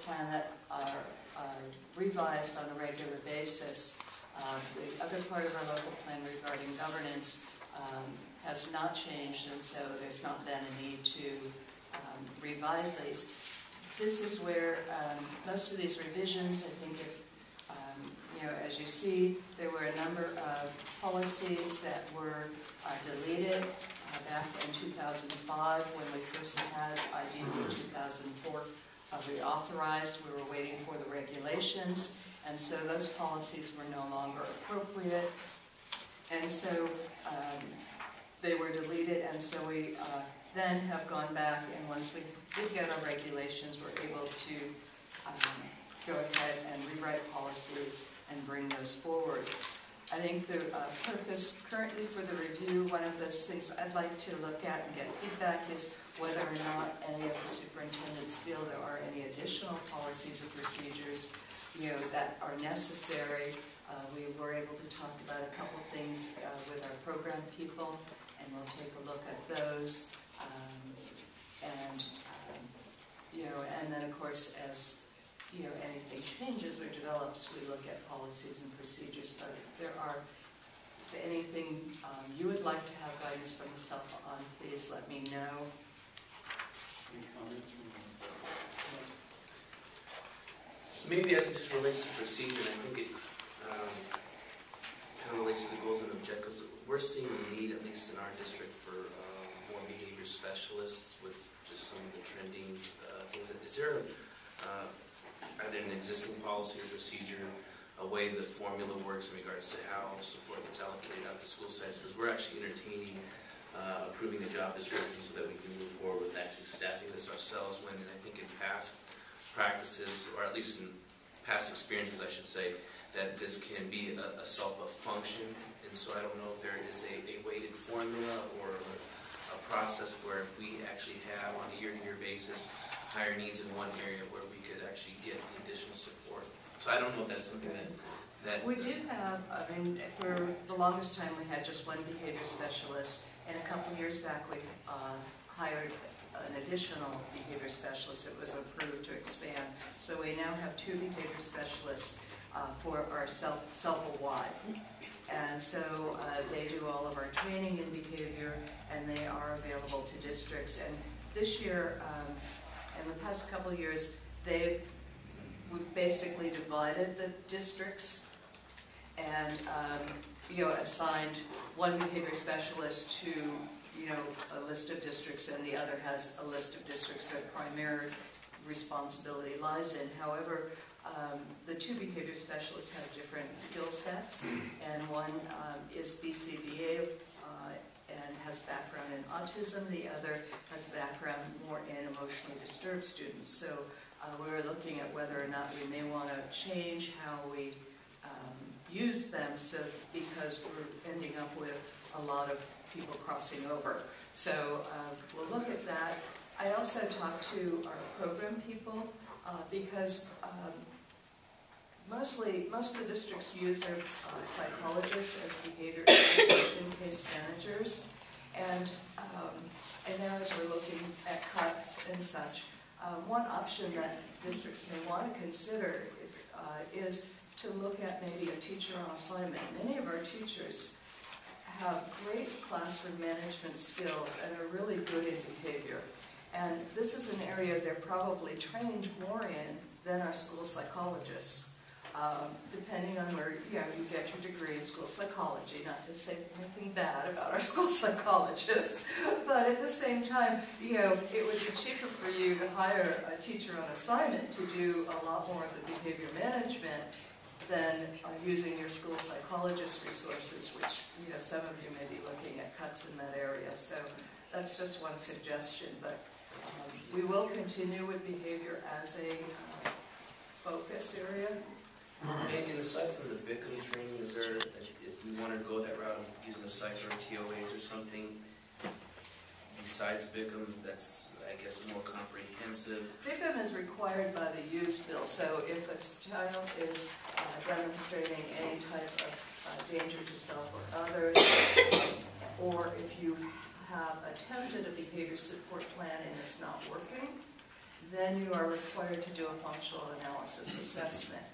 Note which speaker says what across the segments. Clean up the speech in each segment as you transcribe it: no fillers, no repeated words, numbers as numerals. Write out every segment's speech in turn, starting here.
Speaker 1: plan that are revised on a regular basis. The other part of our local plan regarding governance has not changed, and so there's not been a need to revise these. This is where most of these revisions, I think, if, as you see, there were a number of policies that were deleted back in 2005 when we first had IDB 2004 reauthorized. We were waiting for the regulations, and so those policies were no longer appropriate, and so they were deleted, and so we then have gone back, and once we did get our regulations, we're able to go ahead and rewrite policies and bring those forward. I think the purpose currently for the review, one of those things I'd like to look at and get feedback is whether or not any of the superintendents feel there are any additional policies or procedures, that are necessary. We were able to talk about a couple things with our program people, and we'll take a look at those. And then of course, as anything changes or develops, we look at policies and procedures. But if there is anything you would like to have guidance from WESELPA on, please let me know.
Speaker 2: Any comments?
Speaker 3: Maybe as it just relates to procedure, and I think it kind of relates to the goals and objectives. We're seeing a need, at least in our district, for more behavior specialists with just some of the trending things. Is there either an existing policy or procedure, a way the formula works in regards to how support gets allocated out to school sites? Because we're actually entertaining approving the job description so that we can move forward with actually staffing this ourselves, when I think in past practices, or at least in past experiences I should say, that this can be a SELPA function, and so I don't know if there is a weighted formula or a process where if we actually have on a year-to-year basis higher needs in one area where we could actually get the additional support. So I don't know if that's something that
Speaker 1: we do have, for the longest time we had just one behavior specialist, and a couple years back we hired an additional behavior specialist. It was approved to expand. So we now have 2 behavior specialists for our SELPA-wide. And so they do all of our training in behavior, and they are available to districts. And this year, in the past couple of years, we've basically divided the districts and assigned one behavior specialist to a list of districts, and the other has a list of districts that primary responsibility lies in. However, the 2 behavior specialists have different skill sets, and one is BCBA and has background in autism. The other has background more in emotionally disturbed students. So we're looking at whether or not we may want to change how we use them, because we're ending up with a lot of people crossing over. So we'll look at that. I also talked to our program people because most of the districts use their psychologists as behavior intervention case managers, and now as we're looking at cuts and such, one option that districts may want to consider is to look at maybe a teacher on assignment. Many of our teachers have great classroom management skills and are really good in behavior. And this is an area they're probably trained more in than our school psychologists. Depending on where you get your degree in school psychology, not to say anything bad about our school psychologists, but at the same time, it would be cheaper for you to hire a teacher on assignment to do a lot more of the behavior management than using your school psychologist resources, which some of you may be looking at cuts in that area. So that's just one suggestion, but we will continue with behavior as a focus area.
Speaker 3: And aside from the BICM training, is there, if we wanted to go that route of using a site or TOAs or something besides BICM that's, I guess, more comprehensive?
Speaker 1: BICM is required by the use bill, so if a child is demonstrating any type of danger to self or others, or if you have attempted a behavior support plan and it's not working, then you are required to do a functional analysis assessment.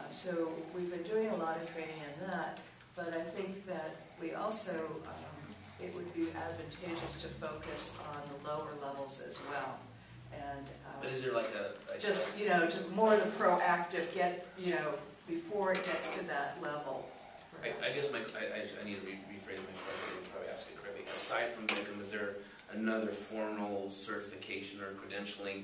Speaker 1: So we've been doing a lot of training in that, but I think that we also, it would be advantageous to focus on the lower levels as well. And
Speaker 3: But is there like a
Speaker 1: just, you know, to more the proactive, get, you know, before it gets to that level.
Speaker 3: I guess I need to rephrase my question and probably ask it correctly. Aside from BICM, is there another formal certification or credentialing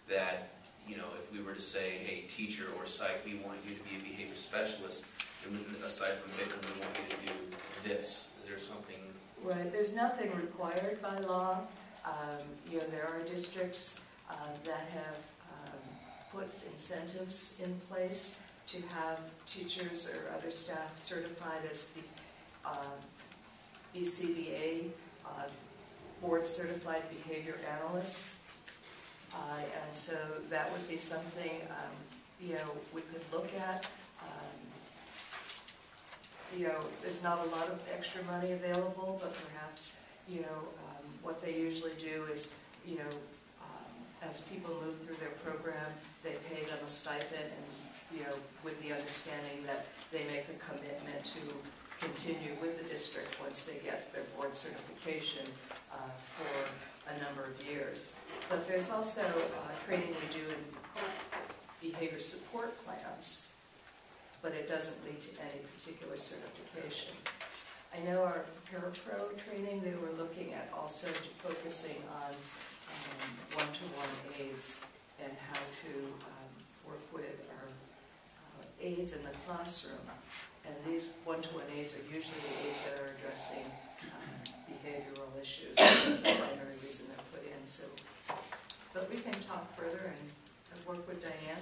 Speaker 3: that, you know, if we were to say, hey, teacher or psych, we want you to be a behavior specialist, and aside from BICM, we want you to do this. Is there something?
Speaker 1: Right, there's nothing required by law. You know, there are districts that have put incentives in place to have teachers or other staff certified as BCBA, board certified behavior analysts. And so that would be something, you know, we could look at. You know, there's not a lot of extra money available, but perhaps, you know, what they usually do is, you know, as people move through their program, they pay them a stipend, and, you know, with the understanding that they make a commitment to continue with the district once they get their board certification for a number of years. But there's also training we do in behavior support plans, but it doesn't lead to any particular certification. I know our parapro training, they were looking at also focusing on one-to-one aids and how to work with our aides in the classroom. And these one-to-one aids are usually the aids that are addressing behavioral issues. That's the primary reason they're put in. So, but we can talk further and work with Diane